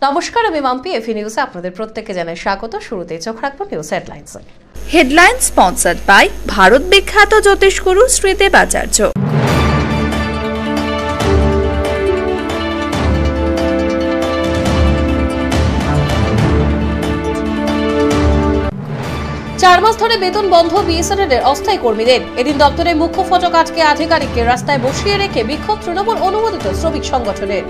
নমস্কার, আমি মাম্পি। এফি নিউজে আপনাদের প্রত্যেককে জানাই স্বাগত। শুরুতেই চোখ রাখবো নিউজ হেডলাইনসে। হেডলাইন স্পন্সর্ড বাই ভারত বিখ্যাত জ্যোতিষগুরু শ্রীদেব আচার্য। 4 মাস ধরে বেতন বন্ধ বিএসএনএল এর অস্থায়ী কর্মীদের। এদিন দপ্তরের মুখ্য ফটক আটকে আধিকারিককে রাস্তায় বসিয়ে রেখে বিক্ষোভ তৃণমূল অনুমোদিত শ্রমিক সংগঠনের।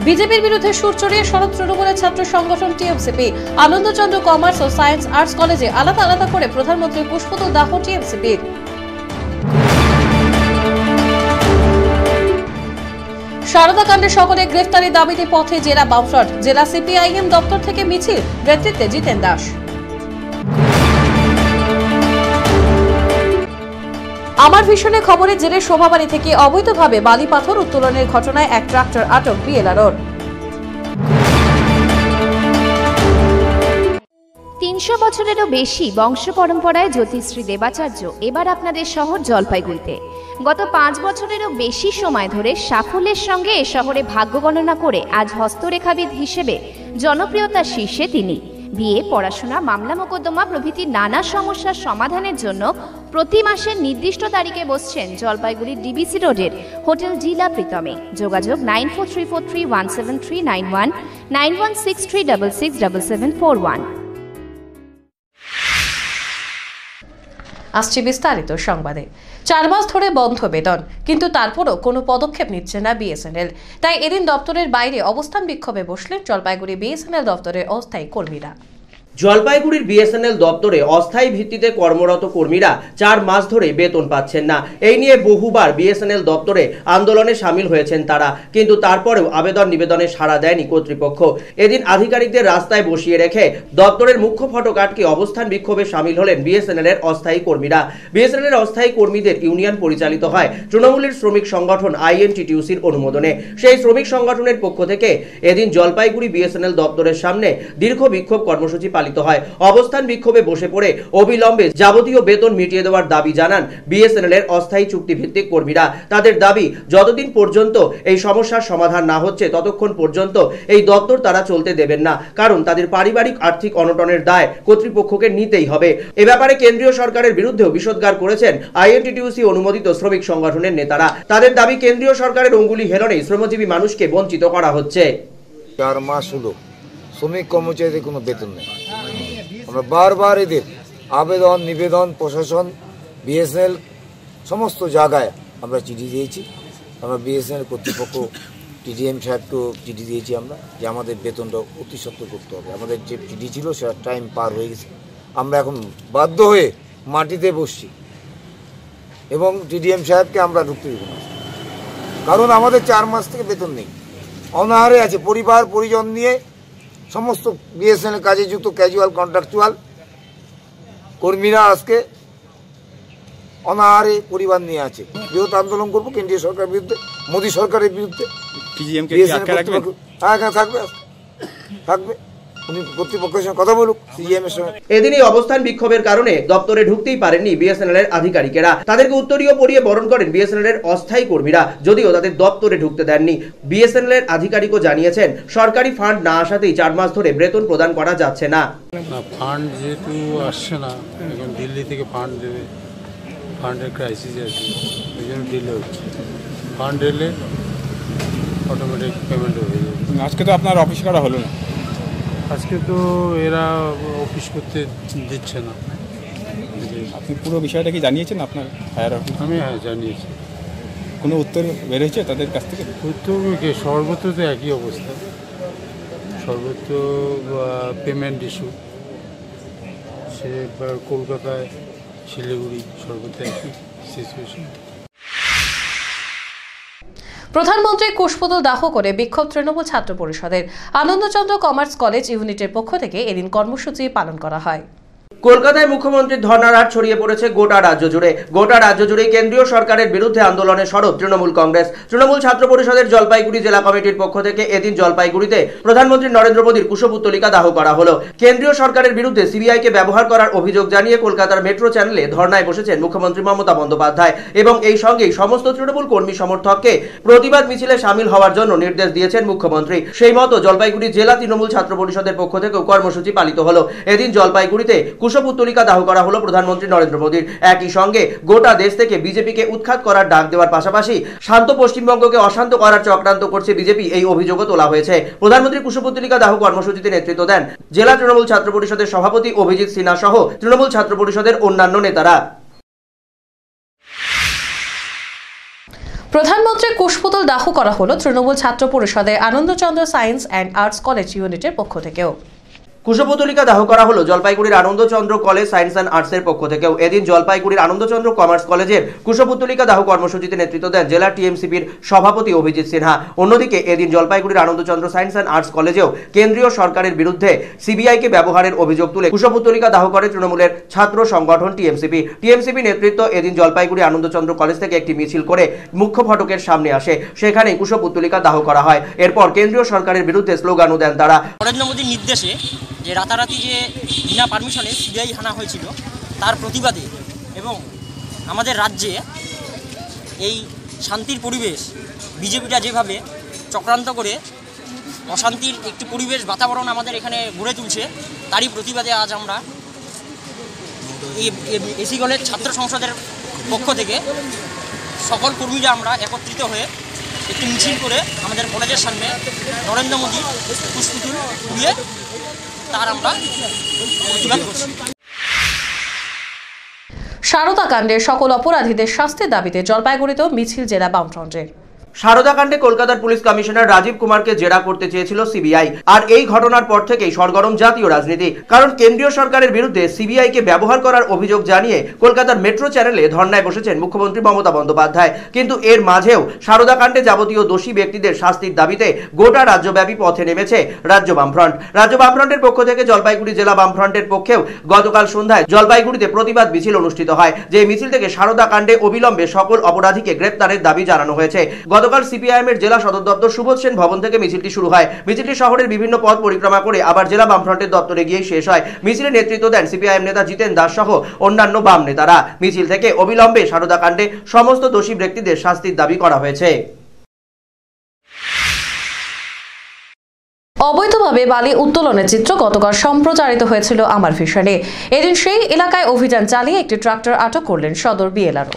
বিজেপির বিরুদ্ধে সুর চড়িয়ে শরৎ তৃণমূলের ছাত্র সংগঠন টিএমসিপি। আনন্দচন্দ্র কমার্স ও সায়েন্স আর্টস কলেজে আলাদা আলাদা করে প্রধানমন্ত্রী পুষ্পতল দাহ টিএমসিপির। সারদা কাণ্ডে সকলে গ্রেফতারি দাবিতে পথে জেলা বামফ্রন্ট। জেলা সিপিআইএম দপ্তর থেকে মিছিল, নেতৃত্বে জিতেন দাস। আমার ভিশনে খবরের জেরে শোভাবাড়ি থেকে অবৈধভাবে বালি পাথর উত্তোলনের ঘটনায় এক ট্রাক্টর আটক বিএলআরওর। ৩০০ বছরেরও বেশি বংশ পরম্পরায় জ্যোতিশ্রী দেবাচার্য এবার আপনাদের শহর জলপাইগুড়িতে। গত ৫ বছরেরও বেশি সময় ধরে সাফল্যের সঙ্গে এ শহরে ভাগ্য গণনা করে আজ হস্তরেখাবিদ হিসেবে জনপ্রিয়তার শীর্ষে তিনি। বিয়ে, পড়াশোনা, মামলা মোকদ্দমা প্রভৃতি নানা সমস্যার সমাধানের জন্য প্রতি মাসের নির্দিষ্ট তারিখে বসছেন জলপাইগুড়ির ডিবিসি রোডের হোটেল জিলা প্রীতমে। যোগাযোগ 9434317391, 9163667741। আসছে বিস্তারিত সংবাদে। 4 মাস ধরে বন্ধ বেতন, কিন্তু তারপরও কোনো পদক্ষেপ নিচ্ছে না বিএসএনএল। তাই এদিন দপ্তরের বাইরে অবস্থান বিক্ষোভে বসলেন জলপাইগুড়ি বিএসএনএল দপ্তরের অস্থায়ী কর্মীরা। জলপাইগুড়ির বিএসএনএল দপ্তরে অস্থায়ী ভিত্তিতে কর্মরত কর্মীরা 4 মাস ধরে বেতন পাচ্ছেন না। এই নিয়ে বহুবার বিএসএনএল দপ্তরে আন্দোলনে সামিল হয়েছেন তারা, কিন্তু তারপরেও আবেদন নিবেদনে সাড়া দেয়নি কর্তৃপক্ষ। এদিন আধিকারিকদের রাস্তায় বসিয়ে রেখে দপ্তরের মুখ্য ফটক আটকে অবস্থান বিক্ষোভে সামিল হলেন বিএসএনএল এর অস্থায়ী কর্মীরা। বিএসএনএল এর অস্থায়ী কর্মীদের ইউনিয়ন পরিচালিত হয় তৃণমূলের শ্রমিক সংগঠন আইএনটিটিউসির অনুমোদনে। সেই শ্রমিক সংগঠনের পক্ষ থেকে এদিন জলপাইগুড়ি বিএসএনএল দপ্তরের সামনে দীর্ঘ বিক্ষোভ কর্মসূচি পালিত হয়। অবস্থান বিক্ষোভে বসে পড়ে অবিলম্বে যাবতীয় বেতন মিটিয়ে দেওয়ার দাবি জানান বিএসএনএল এর অস্থায়ী চুক্তিভিত্তিক কর্মীরা। তাদের দাবি, যতদিন পর্যন্ত এই সমস্যার সমাধান না হচ্ছে ততক্ষণ পর্যন্ত এই দপ্তর তারা চলতে দেবেন না, কারণ তাদের পারিবারিক আর্থিক অনটনের দায় কর্তৃপক্ষকে নিতেই হবে। এ ব্যাপারে কেন্দ্রীয় সরকারের বিরুদ্ধেও বিষোদ্গার করেছেন আইএনটিটিউসি অনুমোদিত শ্রমিক সংগঠনের নেতারা। তাদের দাবি, কেন্দ্রীয় সরকারের অঙ্গুলি হেলনেই শ্রমজীবী মানুষকে বঞ্চিত করা হচ্ছে। 4 মাস হলো শ্রমিক কর্মচারীদের কোনো বেতন নেই। আমরা বারবার এদের আবেদন নিবেদন প্রশাসন, বিএসএনএল সমস্ত জায়গায় আমরা চিঠি দিয়েছি। আমরা বিএসএনএল কর্তৃপক্ষ টিডিএম সাহেবকেও চিঠি দিয়েছি আমরা, যে আমাদের বেতনটা অতি সত্ত্বর করতে হবে। আমাদের যে চিঠি ছিল সেটা টাইম পার হয়ে গেছে। আমরা এখন বাধ্য হয়ে মাটিতে বসছি এবং টিডিএম সাহেবকে আমরা ঢুকতে দেব না, কারণ আমাদের 4 মাস থেকে বেতন নেই। অনাহারে আছে পরিবার পরিজন নিয়ে সমস্ত বিএসএনএল কাজে যুক্ত ক্যাজুয়াল কন্ট্রাকচুয়াল কর্মীরা আজকে অনাহারে পরিবার নিয়ে আছে। বৃহৎ আন্দোলন করবো কেন্দ্রীয় সরকারের বিরুদ্ধে, মোদী সরকারের বিরুদ্ধে। হ্যাঁ, থাকবে থাকবে উনি কর্তৃপক্ষের সঙ্গে কথা বলুক, সিএম এর সঙ্গে। এদিন এই অবস্থান বিক্ষোভের কারণে দপ্তরে ঢুকতেই পারেননি বিএসএনএল এর আধিকারিকেরা। তাদেরকে উত্তরীয় পরিয়ে বরণ করেন বিএসএনএল এর অস্থায়ী কর্মীরা, যদিও তাদের দপ্তরে ঢুকতে দেননি। বিএসএনএল এর আধিকারিকও জানিয়েছেন, সরকারি ফান্ড না আসাতেই 4 মাস ধরে বেতন প্রদান করা যাচ্ছে না। ফান্ড যেহেতু আসছে না, এখন দিল্লি থেকে ফান্ড দেবে, ফান্ডের ক্রাইসিস আছে, ওই জন্য ডিলে হচ্ছে। ফান্ড এলে অটোমেটিক পেমেন্ট হয়ে যাবে। আজকে তো আপনার অফিস করা হলো না। আজকে তো এরা অফিস করতে দিচ্ছে না। আপনি পুরো বিষয়টা কি জানিয়েছেন আপনার হায়ার অফিস? আমি জানিয়েছি। কোনো উত্তর বেরোয়েছে তাদের কাছ থেকে? উত্তর সর্বত্র তো একই অবস্থা, সর্বত্র পেমেন্ট ইস্যু। সে কলকাতায়, শিলিগুড়ি, সর্বত্র একই সিচুয়েশন। প্রধানমন্ত্রী পুষ্পতল দাহ করে বিক্ষোভ তৃণমূল ছাত্র পরিষদের। আনন্দচন্দ্র কমার্স কলেজ ইউনিটের পক্ষ থেকে এদিন কর্মসূচি পালন করা হয়। কলকাতায় মুখ্যমন্ত্রীর ধর্নার হাট ছড়িয়ে পড়েছে গোটা রাজ্য জুড়ে কেন্দ্রীয় সরকারের বিরুদ্ধে আন্দোলনে সরব তৃণমূল কংগ্রেস। তৃণমূল ছাত্র পরিষদের জলপাইগুড়ি জেলা কমিটির পক্ষ থেকে এদিন জলপাইগুড়িতে প্রধানমন্ত্রী নরেন্দ্র মোদীর কুশপুত্তলিকা দাহ করা হলো। কেন্দ্রীয় সরকারের বিরুদ্ধে সিবিআইকে ব্যবহার করার অভিযোগ জানিয়ে কলকাতার মেট্রো চ্যানেলে ধর্নায় বসেছেন মুখ্যমন্ত্রী মমতা বন্দ্যোপাধ্যায় এবং এই সঙ্গেই সমস্ত তৃণমূল কর্মী সমর্থককে প্রতিবাদ মিছিলে সামিল হওয়ার জন্য নির্দেশ দিয়েছেন মুখ্যমন্ত্রী। সেই মতো জলপাইগুড়ি জেলা তৃণমূল ছাত্র পরিষদের পক্ষ থেকেও কর্মসূচি পালিত হলো। এদিন জলপাইগুড়িতে কুশপুত্তলিকা দাহ করা হলো প্রধানমন্ত্রী নরেন্দ্র মোদীর। একই সঙ্গে গোটা দেশ থেকে বিজেপিকে উৎখাত করার ডাক দেওয়ার পাশাপাশি শান্ত পশ্চিমবঙ্গকে অশান্ত করার চক্রান্ত করছে বিজেপি, এই অভিযোগও তোলা হয়েছে। প্রধানমন্ত্রী কুশপুত্তলিকা দাহ কর্মসূচিতে নেতৃত্ব দেন জেলা তৃণমূল ছাত্র পরিষদের সভাপতি অভিজিৎ সিনহা সহ তৃণমূল ছাত্র পরিষদের অন্যান্য নেতারা। প্রধানমন্ত্রী কুশপুতল দাহ করা হলো তৃণমূল ছাত্র পরিষদের Anandachandra science and arts college ইউনিটের পক্ষ থেকেও। কুশপুত্তলিকা দাহ করা হলো জলপাইগুড়ির আনন্দচন্দ্র কলেজ সায়েন্স অ্যান্ড আর্টসের পক্ষ থেকেও। এদিন জলপাইগুড়ির আনন্দচন্দ্র কমার্স কলেজের কুশপুত্তলিকা দাহ কর্মসূচিতে নেতৃত্ব দেন জেলা টিএমসিপির সভাপতি অভিজিৎ সিনহা। অন্যদিকে এদিন জলপাইগুড়ির আনন্দচন্দ্র সায়েন্স অ্যান্ড আর্টস কলেজেও কেন্দ্রীয় সরকারের বিরুদ্ধে সিবিআইকে ব্যবহারের অভিযোগ তুলে কুশপুত্তলিকা দাহ করে তৃণমূলের ছাত্র সংগঠন টিএমসিপি নেতৃত্ব এদিন জলপাইগুড়ি আনন্দচন্দ্র কলেজ থেকে একটি মিছিল করে মুখ্য ফটকের সামনে আসে। সেখানেই কুশপুত্তলিকা দাহ করা হয়। এরপর কেন্দ্রীয় সরকারের বিরুদ্ধে স্লোগানও দেন তারা। নরেন্দ্র মোদীর নির্দেশে যে রাতারাতি যে বিনা পারমিশনে সিবিআই হানা হয়েছিল তার প্রতিবাদে এবং আমাদের রাজ্যে এই শান্তির পরিবেশ বিজেপিটা যেভাবে চক্রান্ত করে অশান্তির একটি পরিবেশ বাতাবরণ আমাদের এখানে গড়ে তুলছে, তারই প্রতিবাদে আজ আমরা এই এসি কলেজ ছাত্র সংসদের পক্ষ থেকে সকল কর্মীরা আমরা একত্রিত হয়ে একটি মিছিল করে আমাদের কলেজের সামনে নরেন্দ্র মোদী পুষ্পতুল দিয়ে তার আমরা প্রতিবাদ করছি। সারদা কাণ্ডে সকল অপরাধীদের শাস্তির দাবিতে জলপাইগুড়িতেও মিছিল জেলা বামফ্রন্টের। সারদা কাণ্ডে কলকাতার পুলিশ কমিশনার রাজীব কুমারকে জেরা করতে চেয়েছিল সিবিআই। আর এই ঘটনার পর থেকেই সরগরম জাতীয় রাজনীতি। কারণ কেন্দ্রীয় সরকারের বিরুদ্ধে সিবিআইকে ব্যবহার করার অভিযোগ জানিয়ে কলকাতার মেট্রো চ্যানেলে ধর্নায় বসেছেন মুখ্যমন্ত্রী মমতা বন্দ্যোপাধ্যায়। কিন্তু এর মাঝেও সারদা কাণ্ডে যাবতীয় দোষী ব্যক্তিদের শাস্তির দাবিতে গোটা রাজ্যব্যাপী পথে নেমেছে রাজ্য বামফ্রন্টের পক্ষ থেকে জলপাইগুড়ি জেলা বামফ্রন্টের পক্ষেও গতকাল সন্ধ্যায় জলপাইগুড়িতে প্রতিবাদ মিছিল অনুষ্ঠিত হয়। যে মিছিল থেকে সারদা কাণ্ডে অবিলম্বে সকল অপরাধীকে গ্রেপ্তারের দাবি জানানো হয়েছে। গতকাল সিপিআইএম এর জেলা সদর দপ্তর সুবোধ সেন ভবন থেকে মিছিলটি শুরু হয়। মিছিলটি শহরের বিভিন্ন পথ পরিক্রমা করে আবার জেলা বামফ্রন্টের দপ্তরে গিয়ে শেষ হয়। মিছিলে নেতৃত্ব দেন সিপিআইএম নেতা জিতেন দাস সহ অন্যান্য বাম নেতারা। মিছিল থেকে অবিলম্বে সারদা কাণ্ডে সমস্ত দোষী ব্যক্তিদের শাস্তির দাবি করা হয়েছে। অবৈধভাবে বালি উত্তোলনের চিত্র গতকাল সম্প্রচারিত হয়েছিল আমার ভিশনে। এদিন সেই এলাকায় অভিযান চালিয়ে একটি ট্রাক্টর আটক করলেন সদর বিএলআরও।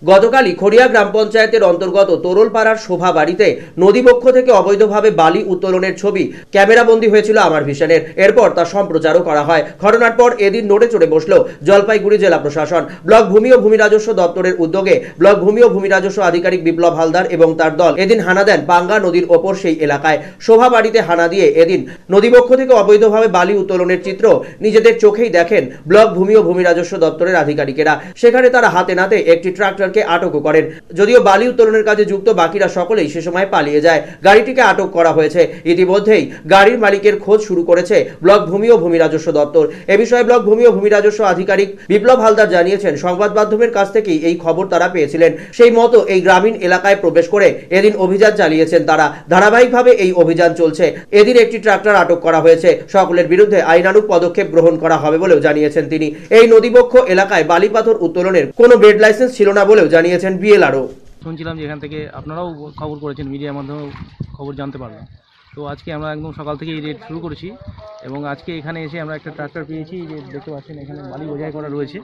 গতকালই খড়িয়া গ্রাম পঞ্চায়েতের অন্তর্গত তোরলপাড়ার শোভা বাড়িতে নদীবক্ষ থেকে অবৈধভাবে বালি উত্তোলনের ছবি ক্যামেরাবন্দী হয়েছিল আমার ভিশনের। এরপর তা সম্প্রচারও করা হয়। ঘটনার পর এদিন নড়ে চড়ে বসল জলপাইগুড়ি জেলা প্রশাসন। ব্লক ভূমি ও ভূমি রাজস্ব দপ্তরের উদ্যোগে ব্লক ভূমি ও ভূমি রাজস্ব আধিকারিক বিপ্লব হালদার এবং তার দল এদিন হানা দেন পাঙ্গা নদীর ওপর সেই এলাকায়। শোভা বাড়িতে হানা দিয়ে এদিন নদীবক্ষ থেকে অবৈধভাবে বালি উত্তোলনের চিত্র নিজেদের চোখেই দেখেন ব্লক ভূমি ও ভূমি রাজস্ব দপ্তরের আধিকারিকেরা। সেখানে তারা হাতে নাতে একটি ট্রাক্টর আটকও করেন। যদিও বালি উত্তোলনের কাজে যুক্ত বাকিরা সকলেই সে সময় পালিয়ে যায়। গাড়িটিকে আটক করা হয়েছে। ইতিমধ্যেই গাড়ির মালিকের খোঁজ শুরু করেছে ব্লক ভূমি ও ভূমি রাজস্ব দপ্তর। এ বিষয়ে ব্লক ভূমি ও ভূমি রাজস্ব আধিকারিক বিপ্লব হালদার জানিয়েছেন, সংবাদ মাধ্যমের কাছ থেকেই এই খবর তারা পেয়েছিলেন। সেই মতো এই গ্রামীণ এলাকায় প্রবেশ করে এদিন অভিযান চালিয়েছেন তারা। ধারাবাহিকভাবে এই অভিযান চলছে। এদিন একটি ট্রাক্টর আটক করা হয়েছে। সকলের বিরুদ্ধে আইনানুগ পদক্ষেপ গ্রহণ করা হবে বলেও জানিয়েছেন তিনি। এই নদীবক্ষ এলাকায় বালি পাথর উত্তোলনের কোনো বেড লাইসেন্স ছিল না বলেও জানিয়েছেন বিএলআরও। শুনছিলাম যে এখান থেকে আপনারাও খবর করেছেন, মিডিয়ার মাধ্যমেও খবর জানতে পারবেন। তো আজকে আমরা একদম সকাল থেকে এই রেড শুরু করেছি এবং আজকে এখানে এসে আমরা একটা ট্রাক্টর পেয়েছি। যে দেখতে পাচ্ছেন এখানে বালি বোঝাই করা রয়েছে।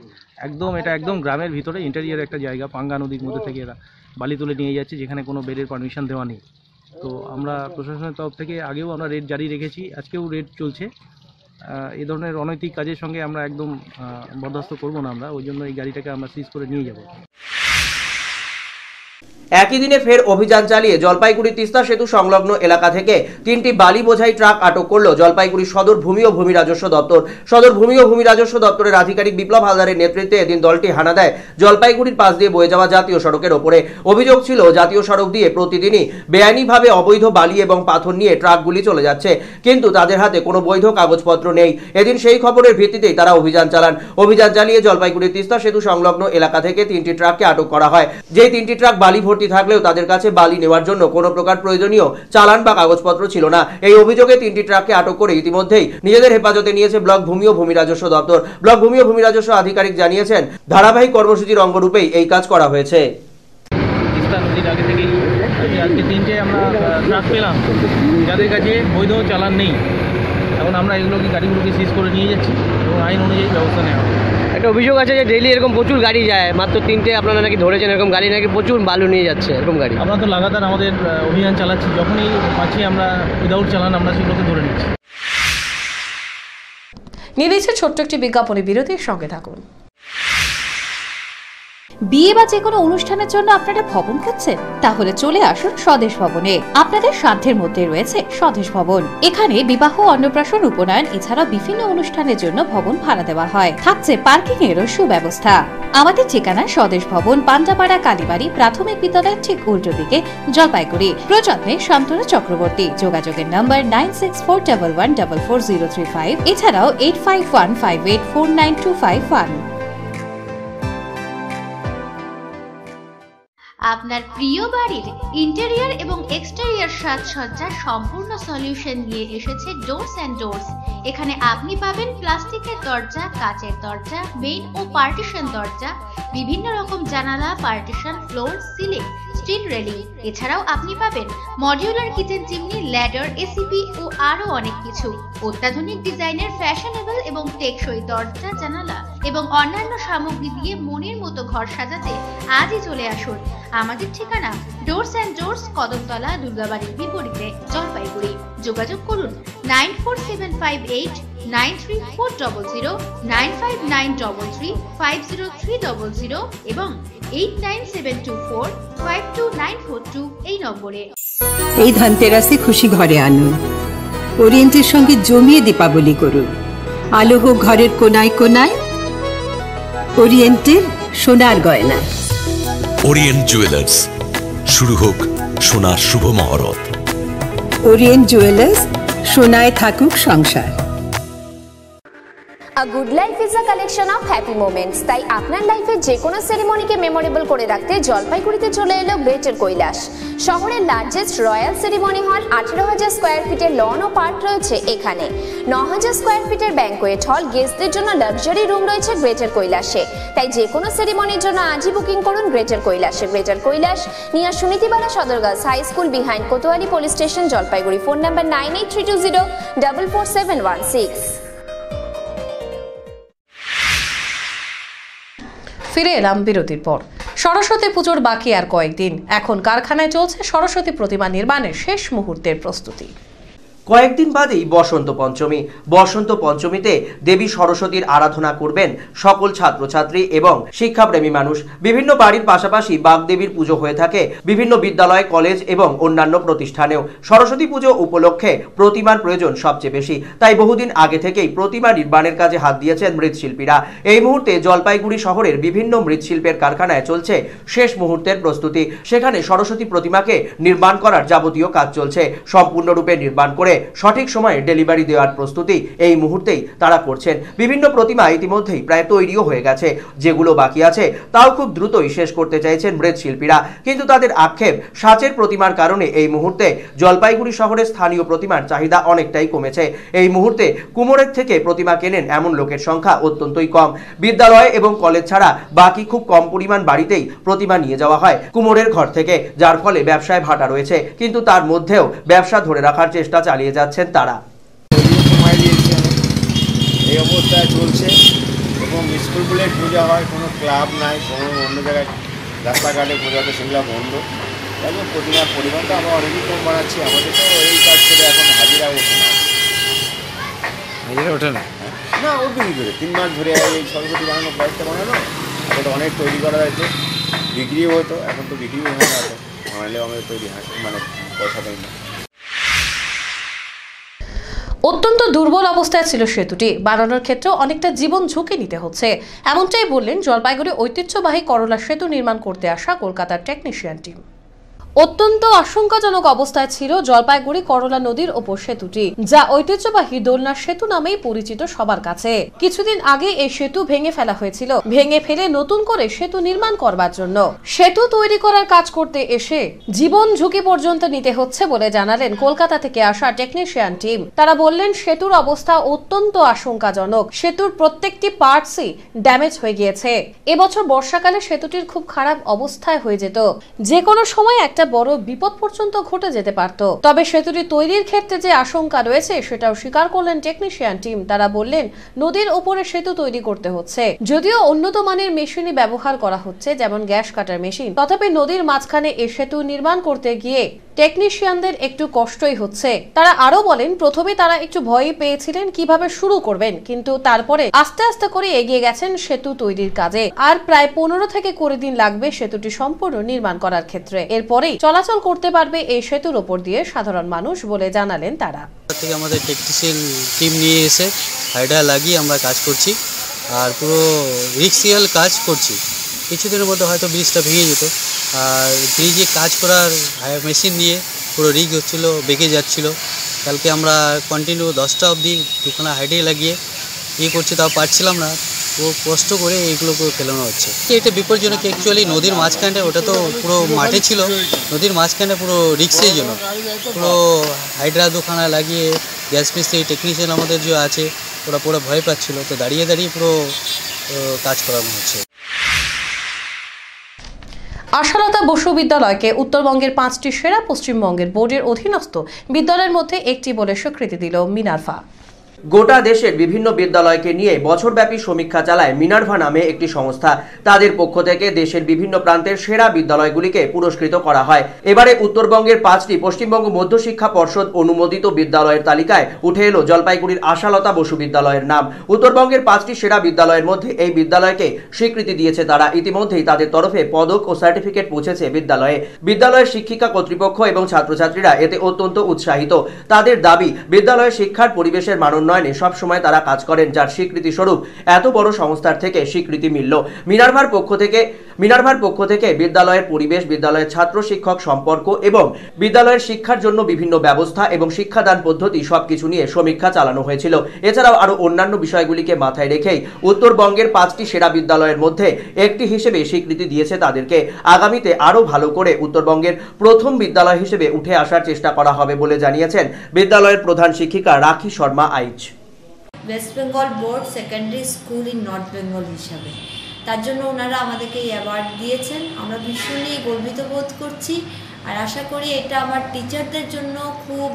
এটা একদম গ্রামের ভিতরে ইন্টেরিয়ার একটা জায়গা। পাঙ্গা নদীর মধ্যে থেকে এরা বালি তুলে নিয়ে যাচ্ছে, যেখানে কোনো বেডের পারমিশন দেওয়া নেই। তো আমরা প্রশাসনের তরফ থেকে আগেও আমরা রেড জারি রেখেছি, আজকেও রেড চলছে। এই ধরনের অনৈতিক কাজের সঙ্গে আমরা একদম বরদাস্ত করব না আমরা, ওই জন্য এই গাড়িটাকে আমরা সিজ করে নিয়ে যাব। একই দিনে ফের অভিযান চালিয়ে জলপাইগুড়ি তিস্তা সেতু সংলগ্ন এলাকা থেকে 3টি বালি বোঝাই ট্রাক আটক করল জলপাইগুড়ি সদর ভূমি ও ভূমি রাজস্ব দপ্তর। সদর ভূমি ও ভূমি রাজস্ব দপ্তরের আধিকারিক বিপ্লব হালদারের নেতৃত্বে এদিন দলটি হানা দেয় জলপাইগুড়ির পাশ দিয়ে বয়ে যাওয়া জাতীয় সড়কের ওপরে। অভিযোগ ছিল জাতীয় সড়ক দিয়ে প্রতিদিনই বেআইনিভাবে অবৈধ বালি এবং পাথর নিয়ে ট্রাকগুলি চলে যাচ্ছে, কিন্তু তাদের হাতে কোনো বৈধ কাগজপত্র নেই। এদিন সেই খবরের ভিত্তিতেই তারা অভিযান চালান। অভিযান চালিয়ে জলপাইগুড়ি তিস্তা সেতু সংলগ্ন এলাকা থেকে 3টি ট্রাককে আটক করা হয়। যেই 3টি ট্রাক বালি ভর্তি থাকলেও তাদের কাছে বালি নেওয়ার জন্য কোনো প্রকার প্রয়োজনীয় চালান বা কাগজপত্র ছিল না। এই অভিযোগে 3টি ট্রাককে আটক করে ইতিমধ্যেই নিজেদের হেফাজতে নিয়েছে ব্লক ভূমি ও ভূমি রাজস্ব দপ্তর। ব্লক ভূমি ও ভূমি রাজস্ব আধিকারিক জানিয়েছেন, ধারাবাহিক কর্মসূচির অঙ্গরূপেই এই কাজ করা হয়েছে। তিস্তা নদীর আগে থেকেই আজকে 3টে আমরা ট্রাক পেলাম যাদের কাছে বৈধ চালান নেই। এখন আমরা এগুলোকে গাড়িগুলোকে সিজ করে নিয়ে যাচ্ছি এবং আইন অনুযায়ী ব্যবস্থা নেওয়া হবে। একটা অভিযোগ আছে যে ডেইলি এরকম প্রচুর গাড়ি যায়, মাত্র 3টে আপনারা নাকি ধরেছেন, এরকম গাড়ি নাকি প্রচুর বালু নিয়ে যাচ্ছে এরকম গাড়ি। আমরা তো লাগাতার আমাদের অভিযান চালাচ্ছি, যখনই পাচ্ছি আমরা উইদাউট চালান আমরা সেগুলোকে ধরে নিচ্ছি। নিয়ে নিচ্ছে ছোট্ট একটি বিজ্ঞাপনী বিরতির সঙ্গে থাকুন। বিয়ে বা যে কোনো অনুষ্ঠানের জন্য আপনারা ভবন খুঁজছেন? তাহলে চলে আসুন স্বদেশ ভবনে। আপনাদের সাধ্যের মধ্যে রয়েছে স্বদেশ ভবন। এখানে বিবাহ, অন্নপ্রাশন, উপনয়ন এছাড়া বিভিন্ন অনুষ্ঠানের জন্য ভবন ভাড়া দেওয়া হয়। থাকছে পার্কিং এরও সুব্যবস্থা। আমাদের ঠিকানা স্বদেশ ভবন, পান্ডাপাড়া কালীবাড়ি প্রাথমিক বিদ্যালয়ের ঠিক উল্টো দিকে, জলপাইগুড়ি। প্রযত্নে শান্তনু চক্রবর্তী। যোগাযোগের নাম্বার 9641144035, এছাড়াও 8515849251। আপনার প্রিয় বাড়ির ইন্টেরিয়র এবং এক্সটেরিয়র সাজসজ্জার সম্পূর্ণ সলিউশন নিয়ে এসেছে ডোরস অ্যান্ড ডোরস। এখানে আপনি পাবেন প্লাস্টিকের দরজা, কাচের দরজা, মেইন ও পার্টিশন দরজা, বিভিন্ন রকম জানালা, partition, floor, ceiling, steel railing. এছাড়াও আপনি পাবেন modular kitchen chimney, ladder, ACP ও আরো অনেক কিছু। অত্যাধুনিক ডিজাইনের ফ্যাশনেবল এবং টেকসই দরজা, জানালা এবং অন্যান্য সামগ্রী দিয়ে মনের মতো ঘর সাজাতে আজই চলে আসুন। আমাদের ঠিকানা ডোরস অ্যান্ড ডোরস, কদমতলা, দুর্গাবাড়ির বিপরীতে, জলপাইগুড়ি। যোগাযোগ করুন 9478934000, 9593350300 এবং 8972452942 এই নম্বরে। এই ধনতেরাসে খুশি ঘরে আনুন। ওরিয়েন্টের সঙ্গে জমিয়ে দীপাবলি করুন। আলো হোক ঘরের কোনায় কোনায় ওরিয়েন্টের সোনার গয়না। ওরিয়েন্ট জুয়েলার্স, শুরু হোক সোনার শুভ মহরত। ওরিয়েন্ট জুয়েলার্স, সোনায় থাকুক সংসার। A good life is a collection of happy moments. তাই আপনার লাইফে যে কোনো সেরিমনিকে মেমোরেবল করে রাখতে জলপাইগুড়িতে চলে এলো গ্রেটার কৈলাস। শহরের লার্জেস্ট রয়্যাল সেরিমনি হল, 18,000 স্কোয়ার ফিটের লন ও পার্ক রয়েছে এখানে। 9,000 স্কোয়ার ফিটের ব্যাঙ্কোয়েট হল, গেস্টদের জন্য লাক্সারি রুম রয়েছে গ্রেটার কৈলাসে। তাই যে কোনো সেরিমনির জন্য আজই বুকিং করুন গ্রেটার কৈলাসে। Greater Kailash, near Sunitibala Sadar girls high school, behind Kotwali police station, Jalpaiguri. Phone number 9832044716। ফিরে এলাম বিরতির পর। সরস্বতী পুজোর বাকি আর কয়েকদিন। এখন কারখানায় চলছে সরস্বতী প্রতিমা নির্মাণের শেষ মুহূর্তের প্রস্তুতি। কয়েকদিন বাদেই বসন্ত পঞ্চমী। বসন্ত পঞ্চমীতে দেবী সরস্বতীর আরাধনা করবেন সকল ছাত্রছাত্রী এবং শিক্ষাপ্রেমী মানুষ। বিভিন্ন বাড়ির পাশাপাশি বাগদেবীর পুজো হয়ে থাকে বিভিন্ন বিদ্যালয়, কলেজ এবং অন্যান্য প্রতিষ্ঠানেও। সরস্বতী পুজো উপলক্ষে প্রতিমার প্রয়োজন সবচেয়ে বেশি, তাই বহুদিন আগে থেকেই প্রতিমা নির্মাণের কাজে হাত দিয়েছেন মৃৎশিল্পীরা। এই মুহূর্তে জলপাইগুড়ি শহরের বিভিন্ন মৃৎশিল্পের কারখানায় চলছে শেষ মুহূর্তের প্রস্তুতি। সেখানে সরস্বতী প্রতিমাকে নির্মাণ করার যাবতীয় কাজ চলছে। সম্পূর্ণরূপে নির্মাণ করে সঠিক সময়ে ডেলিভারি দেওয়ার প্রস্তুতি এই মুহূর্তেই তারা করছেন। বিভিন্ন প্রতিমা ইতিমধ্যেই প্রায় তৈরিও হয়ে গেছে। যেগুলো বাকি আছে তাও খুব দ্রুতই শেষ করতে চাইছেন মৃৎশিল্পীরা, কিন্তু তাদের আক্ষেপ সাঁচের প্রতিমার কারণে এই মুহূর্তে জলপাইগুড়ি শহরের স্থানীয় প্রতিমার চাহিদা অনেকটাই কমেছে। এই মুহূর্তে কুমোরের থেকে প্রতিমা কেনেন এমন লোকের সংখ্যা অত্যন্তই কম। বিদ্যালয় এবং কলেজ ছাড়া বাকি খুব কম পরিমাণ বাড়িতেই প্রতিমা নিয়ে যাওয়া হয় কুমোরের ঘর থেকে, যার ফলে ব্যবসায় ভাটা রয়েছে। কিন্তু তার মধ্যেও ব্যবসা ধরে রাখার চেষ্টা চালিয়ে যাচ্ছেন তারা। এই অবস্থায় চলছে এবং স্কুলগুলোর পূজা হয়, কোনো ক্লাব নাই, কোনো অন্য জায়গায় রাস্তাঘাটে পূজা হয়, সেগুলো বন্ধ। এবং প্রতিমার পরিমাণটা আমরা অনেকই কম বানাচ্ছি। আমাদের তো এই কাজ করে এখন হাজিরা ওঠে না। হাজিরা ওঠে না? না, উঠবে কী করে? 3 মাস ধরে এই সরস্বতী বানানো, কয়েকটা বানানো, ওটা অনেক তৈরি করা হয়েছে। বিক্রিও হতো, এখন তো বিক্রিও হয় না, তো বানালেও আমাদের তৈরি হয়, মানে পয়সা পাই না। অত্যন্ত দুর্বল অবস্থায় ছিল সেতুটি, বানানোর ক্ষেত্রে অনেকটা জীবন ঝুঁকি নিতে হচ্ছে, এমনটাই বললেন জলপাইগুড়ি ঐতিহ্যবাহী করলা সেতু নির্মাণ করতে আসা কলকাতার টেকনিশিয়ান টিম। অত্যন্ত আশঙ্কাজনক অবস্থায় ছিল জলপাইগুড়ি করলা নদীর ওপর সেতুটি, যা ঐতিহ্যবাহী দোলনা সেতু নামেই পরিচিত সবার কাছে। কিছুদিন আগে এই সেতু ভেঙে ফেলা হয়েছিল, ভেঙে ফেলে নতুন করে সেতু নির্মাণ করবার জন্য সেতু তৈরি করার কাজ করতে এসে জীবন ঝুঁকি পর্যন্ত নিতে হচ্ছে বলে জানালেন কলকাতা থেকে আসা টেকনিশিয়ান টিম। তারা বললেন সেতুর অবস্থা অত্যন্ত আশঙ্কাজনক, সেতুর প্রত্যেকটি পার্টসই ড্যামেজ হয়ে গিয়েছে। এবছর বর্ষাকালে সেতুটির খুব খারাপ অবস্থায় হয়ে যেত, যে কোনো সময় একটা বড় বিপদ পর্যন্ত ঘটে যেতে পারত। তবে সেতুটি তৈরির ক্ষেত্রে যে আশঙ্কা রয়েছে সেটাও স্বীকার করলেন টেকনিশিয়ান টিম। তারা বললেন নদীর উপরে সেতু তৈরি করতে হচ্ছে, যদিও উন্নত মানের মেশিনই ব্যবহার করা হচ্ছে, যেমন গ্যাস কাটার মেশিন, তথাপি নদীর মাঝখানে এই সেতু নির্মাণ করতে গিয়ে টেকনিশিয়ানদের একটু কষ্টই হচ্ছে। তারা আরো বলেন প্রথমে তারা একটু ভয় পেয়েছিলেন কিভাবে শুরু করবেন, কিন্তু তারপরে আস্তে আস্তে করে এগিয়ে গেছেন সেতু তৈরির কাজে। আর প্রায় 15 থেকে 20 দিন লাগবে সেতুটি সম্পূর্ণ নির্মাণ করার ক্ষেত্রে। এরপরেই চলাচল করতে পারবে এই সেতুর উপর দিয়ে সাধারণ মানুষ বলে জানালেন তারা। থেকে আমাদের টেকনিশিয়ান টিম নিয়ে এসে হাইডা লাগিয়ে আমরা কাজ করছি, আর পুরো রিক্সিয়াল কাজ করছি। কিছুদিনের মধ্যে হয়তো ব্রিজটা ভেঙে যেত, আর ব্রিজে কাজ করার মেশিন নিয়ে পুরো রিগ হচ্ছিলো, বেঁকে যাচ্ছিলো। কালকে আমরা কন্টিনিউ 10টা অবধি দুখানা হাইডে লাগিয়ে করছি, তাও পারছিলাম না, ও কষ্ট করে এইগুলোকে ফেলানো হচ্ছে। এটা বিপজ্জনক অ্যাকচুয়ালি, নদীর মাঝখানে, ওটা তো পুরো মাঠে ছিল, নদীর মাঝখানে পুরো রিক্সের জন্য পুরো হাইড্রা দুখানা লাগিয়ে গ্যাস মিস্ত্রি টেকনিশিয়ান আমাদের যে আছে ওরা পুরো ভয় পাচ্ছিল, তো দাঁড়িয়ে দাঁড়িয়ে পুরো কাজ করানো হচ্ছে। আশালতা বসু বিদ্যালয়কে উত্তরবঙ্গের 5টি সেরা পশ্চিমবঙ্গের বোর্ডের অধীনস্থ বিদ্যালয়ের মধ্যে একটি বলে স্বীকৃতি দিল মিনার্ভা। গোটা দেশের বিভিন্ন বিদ্যালয়কে নিয়ে বছরব্যাপী সমীক্ষা চালায় মিনার্ভা নামে একটি সংস্থা। তাদের পক্ষ থেকে দেশের বিভিন্ন প্রান্তের সেরা বিদ্যালয়গুলিকে পুরস্কৃত করা হয়। এবারে উত্তরবঙ্গের 5টি পশ্চিমবঙ্গ মধ্যশিক্ষা পর্ষদ অনুমোদিত বিদ্যালয়ের তালিকায় উঠে এলো জলপাইগুড়ির আশালতা বসু বিদ্যালয়ের নাম। উত্তরবঙ্গের 5টি সেরা বিদ্যালয়ের মধ্যে এই বিদ্যালয়কে স্বীকৃতি দিয়েছে তারা। ইতিমধ্যেই তাদের তরফে পদক ও সার্টিফিকেট পৌঁছেছে বিদ্যালয়ে। বিদ্যালয়ের শিক্ষিকা কর্তৃপক্ষ এবং ছাত্রছাত্রীরা এতে অত্যন্ত উৎসাহিত। তাদের দাবি, বিদ্যালয়ের শিক্ষার পরিবেশের মান উন্নয়নে সব সময় তারা কাজ করেন, যার স্বীকৃতি স্বরূপ এত বড় সংস্থার থেকে স্বীকৃতি মিলল। মিনার্ভার পক্ষ থেকে বিদ্যালয়ের পরিবেশ, বিদ্যালয়ের ছাত্র শিক্ষক সম্পর্ক এবং বিদ্যালয়ের শিক্ষার জন্য বিভিন্ন ব্যবস্থা এবং শিক্ষাদান পদ্ধতি সবকিছু নিয়ে সমীক্ষা চালানো হয়েছিল। এছাড়াও আরো অন্যান্য বিষয়গুলিকে মাথায় রেখেই উত্তরবঙ্গের 5টি সেরা বিদ্যালয়ের মধ্যে একটি হিসেবে স্বীকৃতি দিয়েছে তাদেরকে। আগামীতে আরো ভালো করে উত্তরবঙ্গের প্রথম বিদ্যালয় হিসেবে উঠে আসার চেষ্টা করা হবে বলে জানিয়েছেন বিদ্যালয়ের প্রধান শিক্ষিকা Rakhi Sharma Aich. West Bengal board secondary school in North Bengal হিসাবে, তার জন্য ওনারা আমাদেরকে এই অ্যাওয়ার্ড দিয়েছেন। আমরা ভীষণই গর্বিত বোধ করছি, আর আশা করি এটা আমার টিচারদের জন্য খুব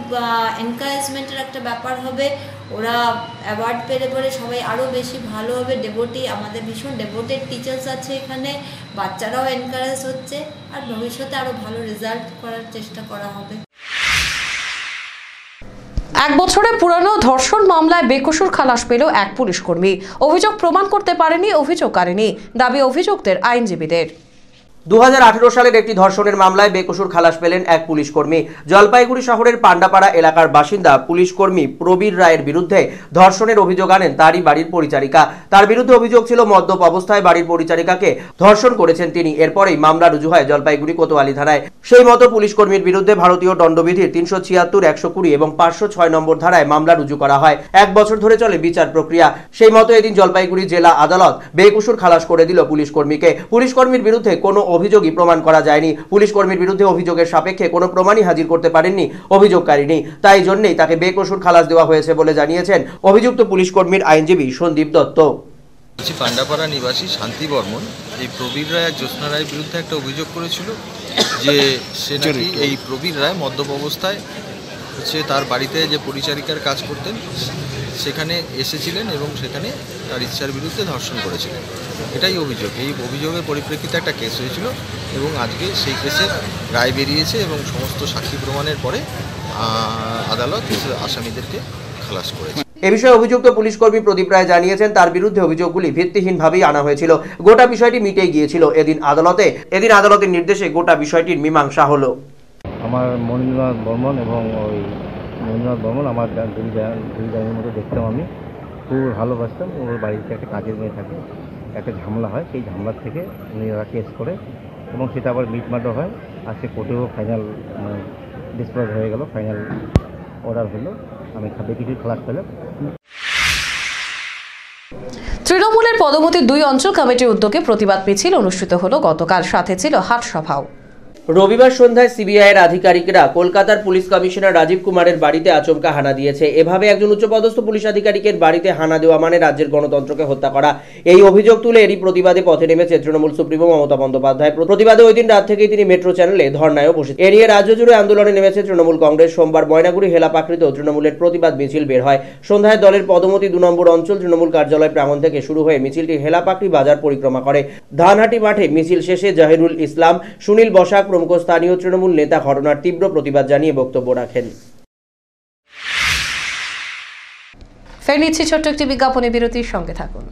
এনকারেজমেন্টের একটা ব্যাপার হবে। ওরা অ্যাওয়ার্ড পেলে পরে সবাই আরও বেশি ভালো হবে। আমাদের ভীষণ ডেভোটেড টিচার্স আছে এখানে, বাচ্চারাও এনকারেজ হচ্ছে, আর ভবিষ্যতে আরও ভালো রেজাল্ট করার চেষ্টা করা হবে। 1 বছরের পুরনো ধর্ষণ মামলায় বেকসুর খালাস পেল এক পুলিশ কর্মী। অভিযোগ প্রমাণ করতে পারেনি অভিযোগকারিনী, দাবি অভিযুক্তের আইনজীবীদের। 2018 সালের একটি ধর্ষণের মামলায় বেকসুর খালাস পেলেন এক পুলিশ কর্মী। জলপাইগুড়ি শহরের পান্ডাপাড়া এলাকার বাসিন্দা পুলিশ কর্মী প্রবীর রায়ের বিরুদ্ধে ধর্ষণের অভিযোগ আনেন তারই বাড়ির পরিচারিকা। তার বিরুদ্ধে অভিযোগ ছিল মদ্যপ অবস্থায় বাড়ির পরিচারিকাকে ধর্ষণ করেছেন তিনি। এরপরেই মামলা রুজু হয় জলপাইগুড়ি কোতোয়ালি থানায়। সেই মতো পুলিশ কর্মীর বিরুদ্ধে ভারতীয় দণ্ডবিধির 376, 120 এবং 506 নম্বর ধারায় মামলা রুজু করা হয়। 1 বছর ধরে চলে বিচার প্রক্রিয়া। সেই মতো এদিন জলপাইগুড়ি জেলা আদালত বেকসুর খালাস করে দিল পুলিশ কর্মীকে। পুলিশ কর্মীর বিরুদ্ধে কোনো অভিযোগই প্রমাণ করা যায়নি। পুলিশ কর্মীর বিরুদ্ধে অভিযোগের সাপেক্ষে কোনো প্রমাণই হাজির করতে পারেননি অভিযোগকারিনী, তাই জন্যই তাকে বেকসুর খালাস দেওয়া হয়েছে বলে জানিয়েছেন অভিযুক্ত পুলিশ কর্মীর আইনজীবী সন্দীপ দত্ত। পান্ডাপাড়া নিবাসী শান্তি বর্মন এই প্রবীর রায় জ্যোৎস্না রায়ের বিরুদ্ধে একটা অভিযোগ করেছিল যে সে নাকি এই প্রবীর রায় মদ্যপ অবস্থায় তার বাড়িতে যে পরিচারিকার কাজ করতেন সেখানে এসেছিলেন এবং সেখানে তার ইচ্ছার বিরুদ্ধে ধর্ষণ করেছিলেন। এটাই অভিযোগ। এই অভিযোগের পরিপ্রেক্ষিতে একটা কেস হয়েছিল এবং আজকে সেই কেসের রায় বেরিয়েছে এবং সমস্ত সাক্ষী প্রমাণের পরে আদালত আসামিদেরকে খালাস করেছে। এ বিষয়ে অভিযুক্ত পুলিশ কর্মী প্রদীপ রায় জানিয়েছেন, তার বিরুদ্ধে অভিযোগগুলি ভিত্তিহীনভাবেই আনা হয়েছিল। গোটা বিষয়টি মিটে গিয়েছিল। এদিন আদালতের নির্দেশে গোটা বিষয়টির মীমাংসা হলো। আমার মনীন্দ্রনাথ বর্মন এবং ওই মনীন্দ্রনাথ বর্মন আমার দুই জায়গার মতো দেখতাম, আমি খুব ভালোবাসতাম। ওর বাড়িতে একটা কাজের মেয়ে থাকে, একটা ঝামেলা হয়, সেই ঝামেলার থেকে উনিরা কেস করে এবং সেটা আবার মিটমাটও হয়। আজকে কোর্টেও ফাইনাল ডিসপোজ হয়ে গেল, ফাইনাল অর্ডার হলো। আমি কিছু খালাস পেলাম। তৃণমূলের পদমতি 2 অঞ্চল কমিটির উদ্যোগে প্রতিবাদ মিছিল অনুষ্ঠিত হলো গতকাল, সাথে ছিল হাট সভাও। রবিবার সন্ধ্যায় সিবিআইয়ের আধিকারিকরা কলকাতার পুলিশ কমিশনার রাজীব কুমারের বাড়িতে আচমকা হানা দিয়েছে। এভাবে একজন উচ্চপদস্থ পুলিশ আধিকারিকের বাড়িতে হানা দেওয়া মানে রাজ্যের গণতন্ত্রকে হত্যা করা। এই অভিযোগ তুলে এরই প্রতিবাদে পথে নেমেছে তৃণমূল সুপ্রিমো মমতা বন্দ্যোপাধ্যায়। প্রতিবাদে ওই দিন রাত থেকেই তিনি মেট্রো চ্যানেলে ধর্নায়ও বসেছেন। এ নিয়ে রাজ্য জুড়ে আন্দোলনে নেমেছে তৃণমূল কংগ্রেস। সোমবার ময়নাগুড়ি হেলাপাকৃত তৃণমূলের প্রতিবাদ মিছিল বের হয়। সন্ধ্যায় দলের পদমতি 2 নম্বর অঞ্চল তৃণমূল কার্যালয় প্রাঙ্গণ থেকে শুরু হয়ে মিছিলটি হেলাপাকড়ি বাজার পরিক্রমা করে। ধানহাটি মাঠে মিছিল শেষে জাহিরুল ইসলাম, সুনীল বসাক প্রমুখ স্থানীয় তৃণমূল নেতা ঘটনার তীব্র প্রতিবাদ জানিয়ে বক্তব্য রাখেন। ফের নিচ্ছি ছোট্ট একটি বিজ্ঞাপনী বিরতির সঙ্গে থাকুন।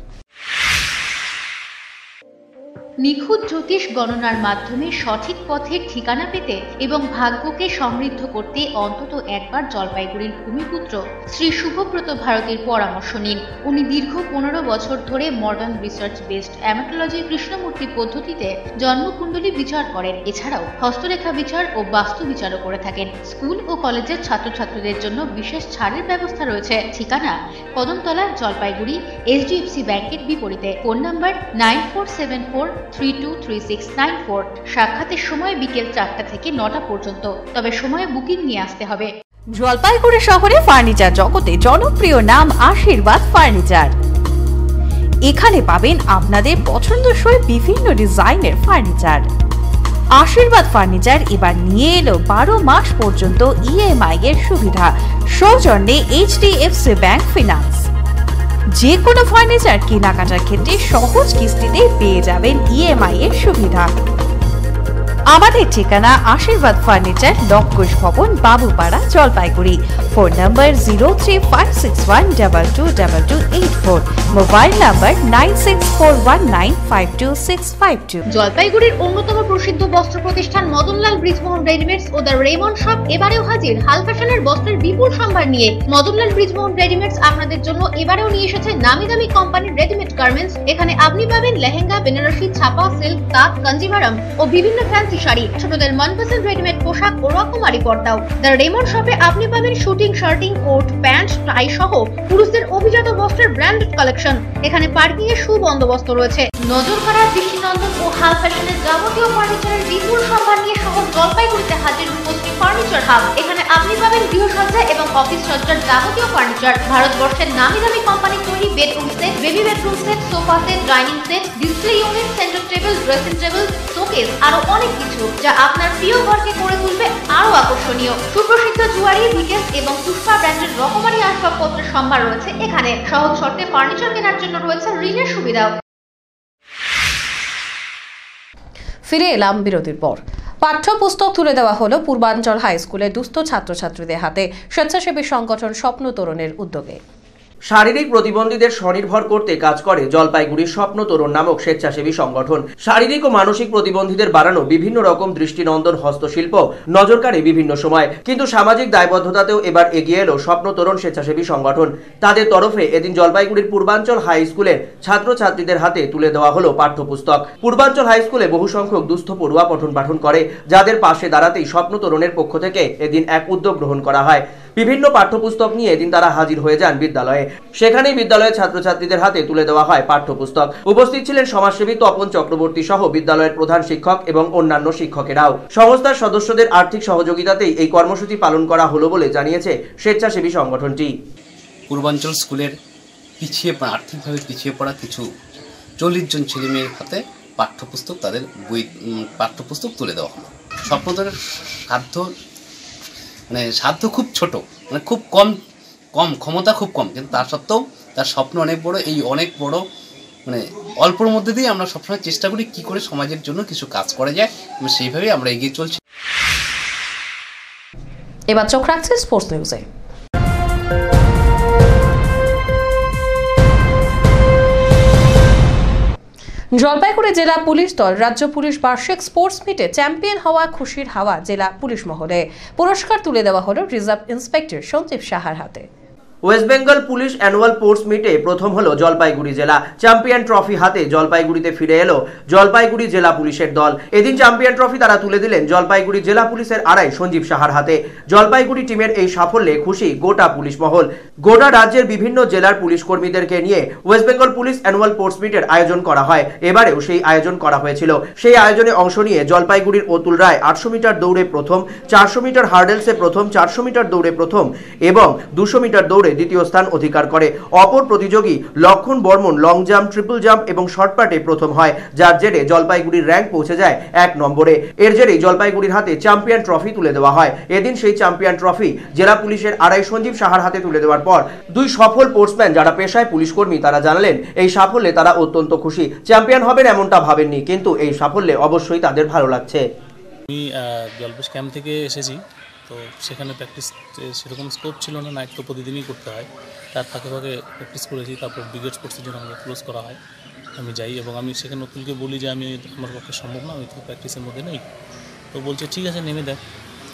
নিখুঁত জ্যোতিষ গণনার মাধ্যমে সঠিক পথের ঠিকানা পেতে এবং ভাগ্যকে সমৃদ্ধ করতে অন্তত একবার জলপাইগুড়ির ভূমিপুত্র শ্রী শুভব্রত ভারতীর পরামর্শ নিন। উনি দীর্ঘ 15 বছর ধরে মডার্ন রিসার্চ বেসড অ্যামাটোলজি কৃষ্ণমূর্তি পদ্ধতিতে জন্মকুণ্ডলী বিচার করেন। এছাড়াও হস্তরেখা বিচার ও বাস্তু বিচারও করে থাকেন। স্কুল ও কলেজের ছাত্রছাত্রীদের জন্য বিশেষ ছাড়ের ব্যবস্থা রয়েছে। ঠিকানা কদমতলা, জলপাইগুড়ি, HDFC ব্যাংকের বিপরীতে। Phone number 9474323694। সাক্ষাতের সময় বিকেল 4টা থেকে 9টা পর্যন্ত, তবে সময় বুকিং নিয়ে আসতে হবে। জলপাইগুড়ি শহরে ফার্নিচার জগতে জনপ্রিয় নাম আশীর্বাদ ফার্নিচার। এখানে পাবেন আপনাদের পছন্দসই বিভিন্ন ডিজাইনের ফার্নিচার। আশীর্বাদ ফার্নিচার এবার নিয়ে এলো 12 মাস পর্যন্ত EMI এর সুবিধা, সৌজন্যে HDFC ব্যাংক ফিনান্স। যে কোনো ফার্নিচার কেনাকাটার ক্ষেত্রে সহজ কিস্তিতে পেয়ে যাবেন EMI এর সুবিধা। আমাদের ঠিকানা আশীর্বাদ ফার্নিচার, লক্ষোষ ভবন, Babupara, Jalpaiguri. Phone number 0356122284, mobile number 9641952652। জলপাইগুড়ির অন্যতম প্রসিদ্ধ বস্ত্র প্রতিষ্ঠান মদনলাল ব্রিজমোহন রেডিমেডস ও দ্য রেমন্ড শপ এবারেও হাজির হাল ফ্যাশনের বস্ত্রের বিপুল সম্ভার নিয়ে। মদনলাল ব্রিজমোহন রেডিমেডস আপনাদের জন্য এবারেও নিয়ে এসেছে নামি দামি কোম্পানির রেডিমেড গার্মেন্টস। এখানে আপনি পাবেন লেহেঙ্গা, বেনারসি, ছাপা, সিল্ক, তাঁত, কাঞ্জিভারাম ও বিভিন্ন ফ্যান্সি শাড়ি, ছোটদের মনপসন্দ রেডিমেড পোশাক ও রকমারি পর্দাও। দ্য রেমন্ড শপে আপনি পাবেন শুটিং, শার্টিং, কোট, প্যান্ট, টাই সহ পুরুষদের অভিজাত বস্ত্রের ব্র্যান্ডেড কালেকশন। এখানে পার্কিং এর সুবন্দোবস্ত রয়েছে। নজর কাড়ার দৃষ্টিনন্দন ও হাল ফ্যাশনের যাবতীয় ফার্নিচারের বিপুল সম্ভার নিয়ে শহর জলপাইগুড়িতে হাজির রূপশ্রী ফার্নিচার হাব। এখানে আপনি পাবেন গৃহসজ্জা এবং অফিস সজ্জার যাবতীয় ফার্নিচার, ভারতবর্ষের নামি দামি কোম্পানি তৈরি bedroom set, baby bedroom set, sofa set, dining set, display unit, centre table, dressing table, showcase, আরো অনেক কিছু যা আপনার প্রিয় ঘরকে করে তুলবে আরো আকর্ষণীয়। সুপ্রসিদ্ধ জুয়ারি, ভিকেস এবং পুষ্পা ব্র্যান্ডের রকমারি আসবাবপত্রের সম্ভার রয়েছে এখানে। সহজ শর্তে ফার্নিচার কেনার জন্য রয়েছে ঋণের সুবিধাও। ফিরে এলাম বিরতির পর। পাঠ্যপুস্তক তুলে দেওয়া হলো পূর্বাঞ্চল হাই স্কুলের দুস্থ ছাত্রছাত্রীদের হাতে স্বেচ্ছাসেবী সংগঠন স্বপ্ন তরুণের উদ্যোগে। শারীরিক প্রতিবন্ধীদের স্বনির্ভর করতে কাজ করে জলপাইগুড়ির স্বপ্ন তরুণ নামক স্বেচ্ছাসেবী সংগঠন। শারীরিক ও মানসিক প্রতিবন্ধীদের বাড়ানো বিভিন্ন রকম দৃষ্টিনন্দন হস্তশিল্প নজর কাড়ে বিভিন্ন সময়, কিন্তু সামাজিক দায়বদ্ধতাতেও এবার এগিয়ে এলো স্বপ্ন তরুণ স্বেচ্ছাসেবী সংগঠন। তাদের তরফে এদিন জলপাইগুড়ির পূর্বাঞ্চল হাই স্কুলের ছাত্রছাত্রীদের হাতে তুলে দেওয়া হলো পাঠ্যপুস্তক। পূর্বাঞ্চল হাই স্কুলে বহু সংখ্যক দুস্থ পড়ুয়া পঠন পাঠন করে, যাদের পাশে দাঁড়াতেই স্বপ্ন তরুণের পক্ষ থেকে এদিন এক উদ্যোগ গ্রহণ করা হয়। বিভিন্ন পাঠ্যপুস্তক নিয়ে এদিন তারা হাজির হয়ে যান বিদ্যালয়ে। সেখানেই বিদ্যালয়ের ছাত্রছাত্রীদের হাতে তুলে দেওয়া হয় পাঠ্যপুস্তক। উপস্থিত ছিলেন সমাজসেবী তপন চক্রবর্তী সহ বিদ্যালয়ের প্রধান শিক্ষক এবং অন্যান্য শিক্ষকেরাও। সংস্থার সদস্যদের আর্থিক সহযোগিতাতেই এই কর্মসূচি পালন করা হলো বলে জানিয়েছে স্বেচ্ছাসেবী সংগঠনটি। পূর্বাঞ্চল স্কুলের আর্থিকভাবে পিছিয়ে পড়া কিছু 40 জন ছেলেমেয়ের হাতে পাঠ্যপুস্তক, তাদের পাঠ্যপুস্তক তুলে দেওয়া হলো। স্বপ্নদের সাধ্য খুব ছোট, খুব কম ক্ষমতা খুব কম, কিন্তু তার সত্ত্বেও তার স্বপ্ন অনেক বড়। এই অনেক বড় অল্পর মধ্যে দিয়ে আমরা সবসময় চেষ্টা করি কি করে সমাজের জন্য কিছু কাজ করা যায়, সেইভাবেই আমরা এগিয়ে চলছি। এবার চোখ রাখছে স্পোর্টস নিউজে। জলপাইগুড়ি জেলা পুলিশ দল রাজ্য পুলিশ বার্ষিক স্পোর্টস মিটে চ্যাম্পিয়ন হওয়া খুশির হাওয়া জেলা পুলিশ মহলে। পুরস্কার তুলে দেওয়া হলো রিজার্ভ ইন্সপেক্টর সঞ্জীব সাহার হাতে। West Bengal police annual sports মিটে প্রথম হলো জলপাইগুড়ি জেলা। চ্যাম্পিয়ন ট্রফি হাতে জলপাইগুড়িতে ফিরে এলো জলপাইগুড়ি জেলা পুলিশের দল। এদিন চ্যাম্পিয়ন ট্রফি তারা তুলে দিলেন জলপাইগুড়ি জেলা পুলিশের আড়াই সঞ্জীব সাহার হাতে। জলপাইগুড়ি টিমের এই সাফল্যে খুশি গোটা পুলিশ মহল। গোটা রাজ্যের বিভিন্ন জেলার পুলিশ কর্মীদেরকে নিয়ে West Bengal police annual sports মিটের আয়োজন করা হয়। এবারেও সেই আয়োজন করা হয়েছিল। সেই আয়োজনে অংশ নিয়ে জলপাইগুড়ির অতুল রায় 800 মিটার দৌড়ে প্রথম, 400 মিটার হার্ডেলসে প্রথম, 400 মিটার দৌড়ে প্রথম এবং 200 মিটার দৌড়ে দ্বিতীয় স্থান অধিকার করে। অপর প্রতিযোগী লক্ষণ Barman long jump, triple jump এবং শর্টপাটে প্রথম হয়, যার জেরে জলপাইগুড়ির র্যাঙ্ক পৌঁছে যায় 1 নম্বরে। এর জেরেই জলপাইগুড়ির হাতে চ্যাম্পিয়ন ট্রফি তুলে দেওয়া হয়। এদিন সেই চ্যাম্পিয়ন ট্রফি জেলা পুলিশের আড়াই সঞ্জীব সাহার হাতে তুলে দেওয়ার পর দুই সফল স্পোর্টসম্যান যারা পেশায় পুলিশ কর্মী তারা জানালেন এই সাফল্যে তারা অত্যন্ত খুশি। চ্যাম্পিয়ন হবেন এমনটা ভাবেননি, কিন্তু এই সাফল্যে অবশ্যই তাদের ভালো লাগছে। আমি জলপেশ ক্যাম্প থেকে এসেছি, তো সেখানে প্র্যাকটিস সেরকম স্কোপ ছিল না, নাইট তো প্রতিদিনই করতে হয়। তার ফাঁকে ফাঁকে প্র্যাকটিস করেছি। তারপর ব্রিগেড স্পোর্টসের জন্য আমাকে ক্লোজ করা হয়, আমি যাই এবং আমি সেখানে অতুলকে বলি যে আমার পক্ষে সম্ভব না, আমি তো প্র্যাকটিসের মধ্যে নেই। তো বলছে ঠিক আছে নেমে দেখ।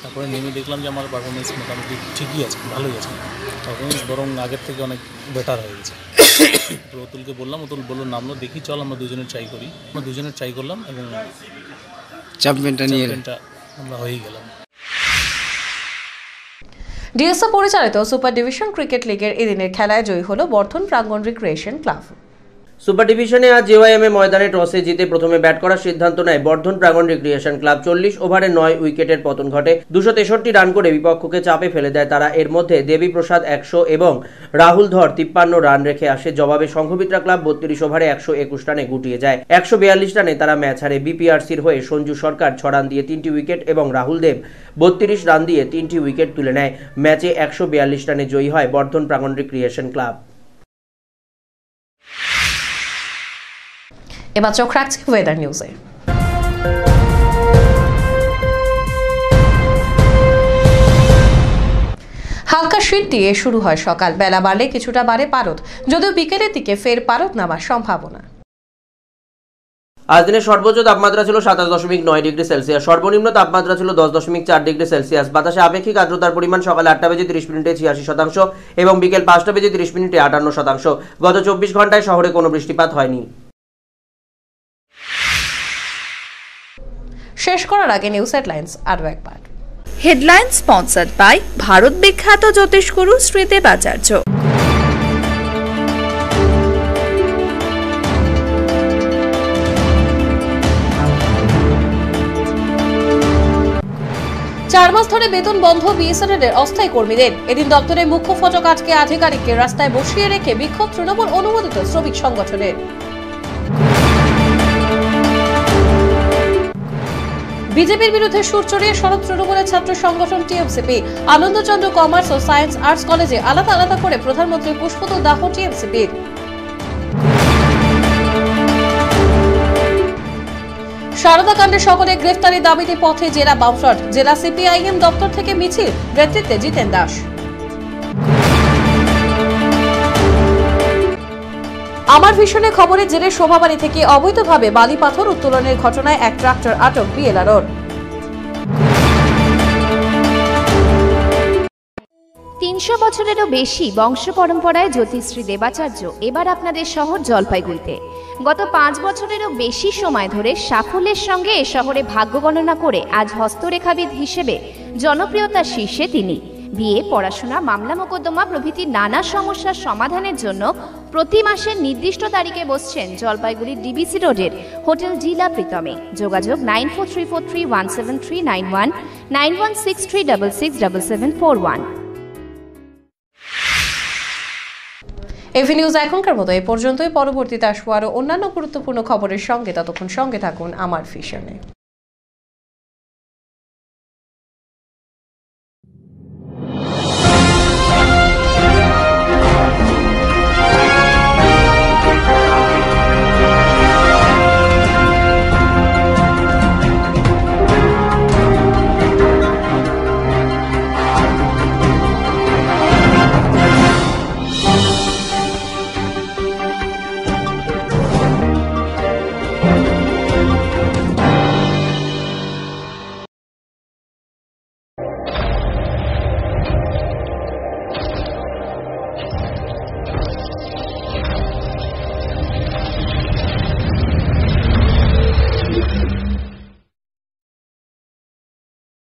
তারপরে নেমে দেখলাম যে আমার পারফরমেন্স মোটামুটি ঠিকই আছে, ভালোই আছে, পারফরমেন্স বরং আগের থেকে অনেক বেটার হয়ে গেছে। তো অতুলকে বললাম, অতুল বললো নামলো, দেখি চল আমরা দুজনে ট্রাই করি। আমরা দুজনে ট্রাই করলাম এবং চ্যাম্পিয়নটা আমরা হয়েই গেলাম। ডিএসও পরিচালিত সুপার ডিভিশন ক্রিকেট লিগের এদিনের খেলায় জয়ী হলো বর্ধন প্রাঙ্গণ রিক্রিয়েশন ক্লাব। সুপার ডিভিশনে আজ জেওয়াইএমএ ময়দানে টসে জিতে প্রথমে ব্যাট করার সিদ্ধান্ত নেয় বর্ধন প্রাঙ্গণ রিক্রিয়েশন ক্লাব। 40 ওভারে 9 উইকেটের পতন ঘটে। 263 রান করে বিপক্ষকে চাপে ফেলে দেয় তারা। এর মধ্যে দেবী প্রসাদ 100 এবং রাহুল ধর 53 রান রেখে আসে। জবাবে সংঘমিত্রা ক্লাব 32 ওভারে 121 রানে গুটিয়ে যায়। 142 রানে তারা ম্যাচ হারে। বিপিআরসির হয়ে সঞ্জু সরকার 6 রান দিয়ে 3টি উইকেট এবং রাহুল দেব 32 রান দিয়ে 3টি উইকেট তুলে নেয়। ম্যাচে 142 রানে জয়ী হয় বর্ধন প্রাঙ্গণ রিক্রিয়েশন ক্লাব। এবার চোখ রাখছি ওয়েদার নিউজে। হালকা শীত দিয়ে শুরু হয় সকাল। বেলা বাড়লে কিছুটা বাড়ে পারদ, যদিও বিকেলের দিকে ফের পারদ নামার সম্ভাবনা। আজ দিনের সর্বোচ্চ তাপমাত্রা ছিল 27.9 ডিগ্রি সেলসিয়াস, সর্বনিম্ন তাপমাত্রা ছিল 10.4 ডিগ্রি সেলসিয়াস। বাতাসে আপেক্ষিক আর্দ্রতার পরিমাণ সকাল 8টা বেজে 30 মিনিটে 86% এবং বিকেল 5টা বেজে 30 মিনিটে 58%। গত 24 ঘন্টায় শহরে কোনো বৃষ্টিপাত হয়নি। শেষ করার আগে নিউজ হেডলাইন্স আরও একবার। হেডলাইন স্পন্সর্ড বাই ভারত বিখ্যাত জ্যোতিষগুরু শ্রীদেবাচার্য। চার মাস ধরে বেতন বন্ধ বিএসএনএল এর অস্থায়ী কর্মীদের। এদিন দপ্তরের মুখ্য ফটক আটকে আধিকারিককে রাস্তায় বসিয়ে রেখে বিক্ষোভ তৃণমূল অনুমোদিত শ্রমিক সংগঠনের। বিজেপির বিরুদ্ধে সুর চড়িয়ে শরৎ তৃণমূলের ছাত্র সংগঠন টিএমসিপি। আনন্দচন্দ্র কমার্স ও সায়েন্স আর্টস কলেজে আলাদা আলাদা করে প্রধানমন্ত্রী পুষ্পতল দাহ টিএমসিপির। সারদা কাণ্ডে সকলে গ্রেফতারি দাবিতে পথে জেলা বামফ্রন্ট। জেলা সিপিআইএম দপ্তর থেকে মিছিল, নেতৃত্বে জিতেন দাস। আমার ভিশনে খবরের জেরে শোভাবাড়ি থেকে অবৈধভাবে বালি পাথর উত্তোলনের ঘটনায় এক ট্রাক্টর আটক বিএলআরওর। 300 বছরেরও বেশি বংশ পরম্পরায় জ্যোতিশ্রী দেবাচার্য এবার আপনাদের শহর জলপাইগুড়িতে। গত 5 বছরেরও বেশি সময় ধরে সাফল্যের সঙ্গে এ শহরে ভাগ্য গণনা করে আজ হস্তরেখাবিদ হিসেবে জনপ্রিয়তার শীর্ষে তিনি। বিয়ে, পড়াশোনা, মামলা মোকদ্দমা প্রভৃতি নানা সমস্যার সমাধানের জন্য প্রতি মাসের নির্দিষ্ট তারিখে বসছেন জলপাইগুড়ির ডিবিসি রোডের হোটেল ডিলা প্রীতমে। যোগাযোগ 9434317391, 9163667741। এভি নিউজ এখনকার মতো এই পর্যন্তই। পরবর্তীতে আসবো আরো অন্যান্য গুরুত্বপূর্ণ খবরের সঙ্গে। ততক্ষণ সঙ্গে থাকুন আমার ভিশনে।